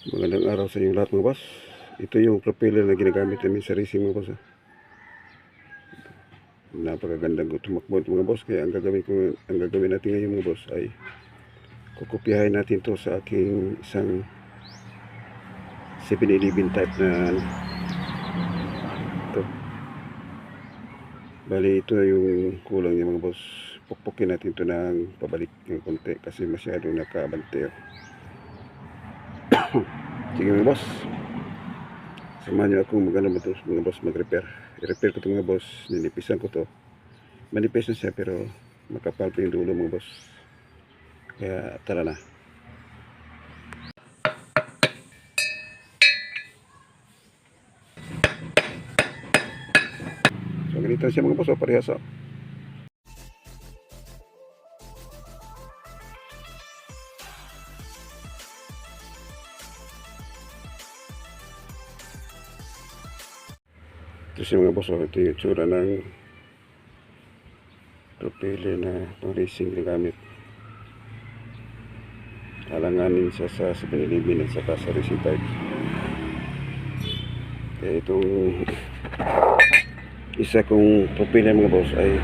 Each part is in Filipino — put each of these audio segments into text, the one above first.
Magandang araw sa inyo lahat mga boss. Ito yung propeller na ginagamit namin sa racing mga boss. Napakagandang tumakbo ito mga boss. Kaya ang gagawin natin ngayon mga boss ay kukopyahin natin to sa aking isang 711 type na ito. Bali ito yung kulang niya mga boss. Pukpukin natin to ng pabalik ng konti kasi masyado nakabante. Sige mga boss, samahan nyo ako magano ba ito mga boss, mag-repair. I-repair ko ito mga boss. Ninipisan ko to. Manipis na siya pero makapal pa yung dulo mga boss. Kaya tara na. So ganito siya mga boss, parehas. Ito siya mga boss, ito yung tsura ng propeller na pang racing na gamit. Alanganin siya sa 711 at saka sa racing type. Kaya itong isa kong propeller mga boss ay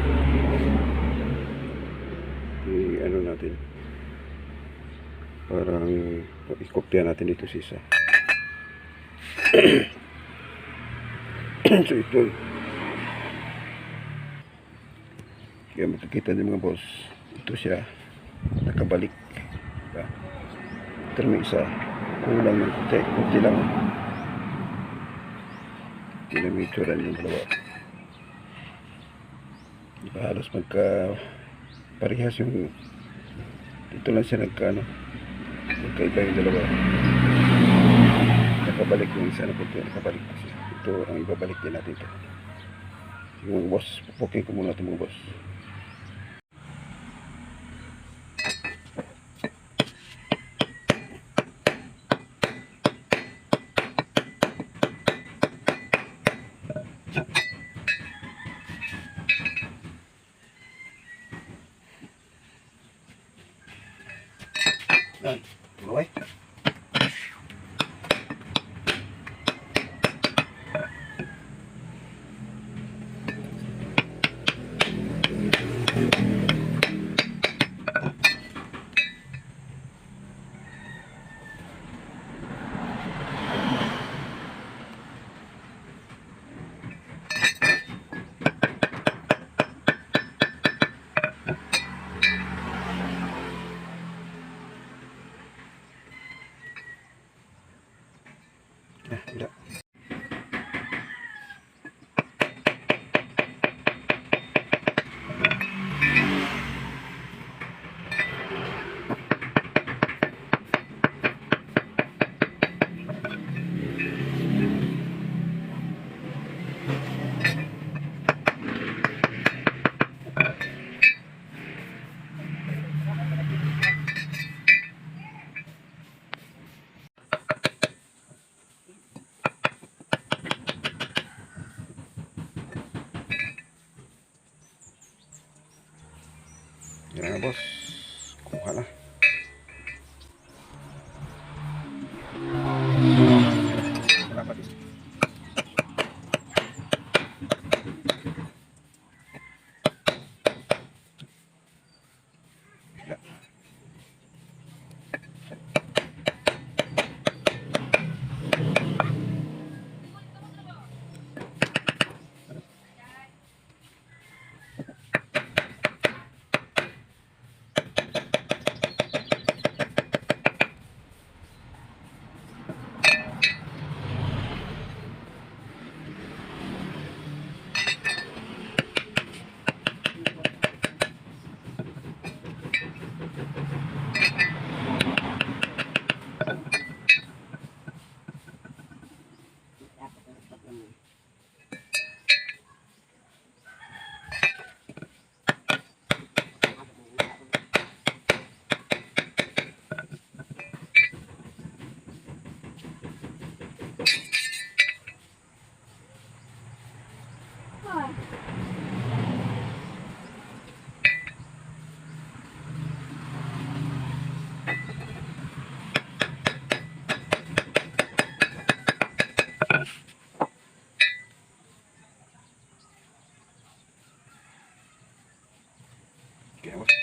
ano natin, parang ikopya natin dito sa isa. So ito, kaya makikita niyo mga boss, ito siya nakabalik, diba? Ito may isa kulang ng kunti lang. Kilometer yung dalawa, diba? Halos magka parehas yung dito lang siya magkaiba yung dalawa. Nakabalik yung isa na punto, nakabalik kasi ito ang ibabalik din natin ito. Sige mga boss, pupukin ko muna ito mga boss. Yan, mulai. Udah. Yan na boss, kuha na. Dapat ito. Okay, boss.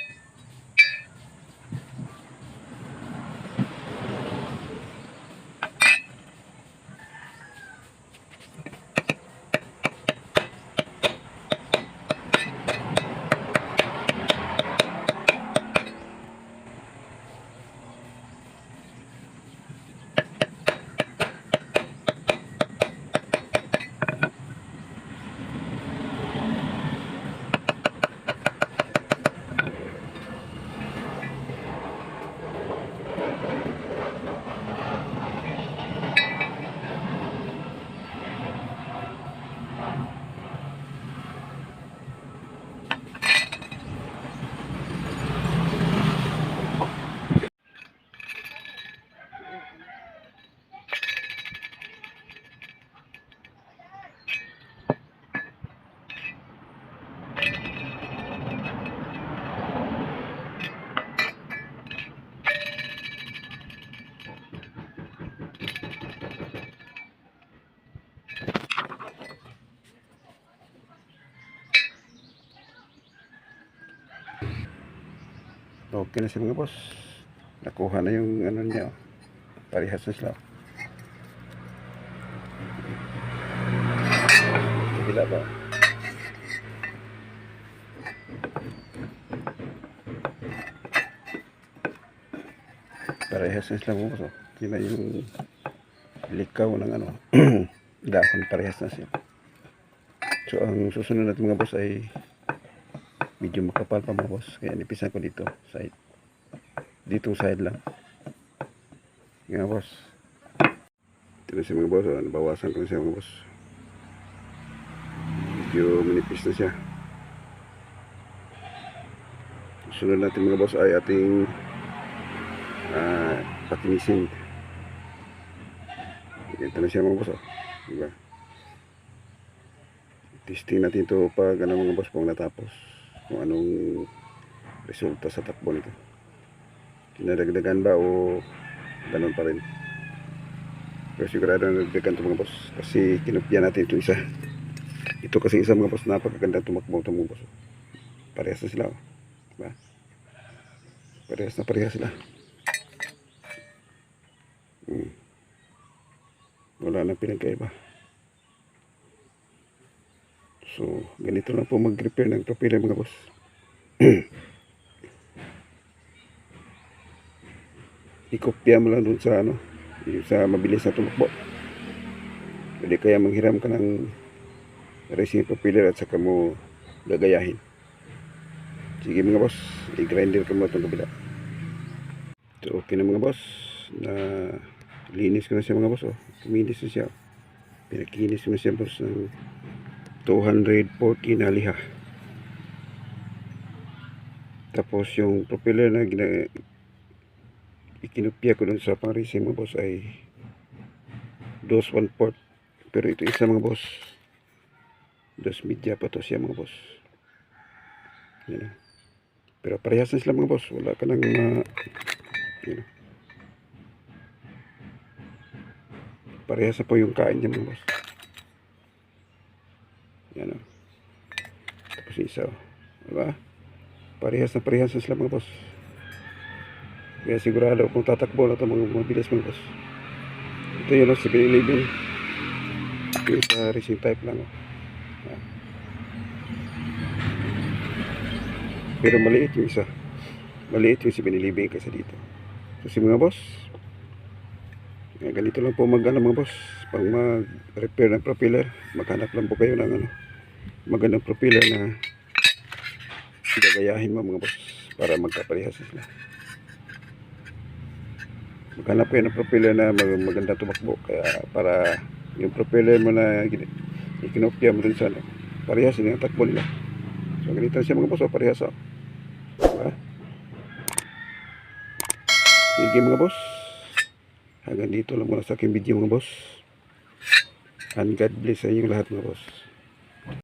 Okay na siya mga boss. Nakuha na yung ano niya. Parehas na sila. Kabila ba? Parehas na sila mga boss. Kina yung likaw ng ano. Dahon parehas na siya. So ang susunod natin mga boss ay medyo makapal pa mga boss. Kaya nipisan ko dito. Side. Ditong side lang. Mga boss. Ito na siya mga boss. Nabawasan ko na siya mga boss. Medyo manipis na siya. Sunod natin mga boss ay ating patinisin. Ito na siya mga boss. Diba? Testing natin ito pag ano mga boss kung natapos. Kung anong resulta sa takbo nito. Kinadagdagan ba o ganun pa rin. Pero sigurado na nagdagan ito mga boss. Kasi kinupya natin ito isa. Ito kasi isa mga boss. Napakaganda tumakbo ito mga boss. Parehas na sila. Diba? Parehas sila. Wala nang pinagkaiba. So, ganito lang po mag-repair ng propeller mga boss. Ikopya mo lang dun sa ano, sa mabilis na tumakbo. Hindi kaya manghiram ka ng racing propeller at saka mo gagayahin. Sige mga boss, i-grinder ka mo itong kabila. So, okay na mga boss. Na linis ko na siya mga boss. Kuminis na siya. Pinakinis ko na siya boss ng 240 na liha. Tapos yung propeller na ikinupya ko dun sa pang-racing mga boss ay 2/1/4. Pero ito isa mga boss 2 media pa to siya mga boss. Yan. Pero parehas na sila mga boss. Wala ka nang yan. Parehas na po yung kain niya mga boss. Yan o. Tapos isa o. Diba? Parehas na sila mga boss. Kaya sigurado kung tatakbo na ito mga mabilis mga boss. Ito yun o, 7-Eleven. Yung sa racing type lang o. Pero maliit yung isa. Maliit yung 7-Eleven kasi dito. Kasi mga boss, ganito lang po mga boss. Pag mag-repair ng propeller, maghanap lang po kayo ng magandang propeller na gagayahin mo mga boss para magkaparehas sila. Maghanap kayo ng propeller na maganda tumakbo, kaya para yung propeller mo na ikinopya mo dun sa parehas yung takbo nila. So ganito siya mga boss, parehas diba? Sige mga boss, hanggang dito lang muna sa aking video mga boss, and God bless sa inyong lahat mga boss.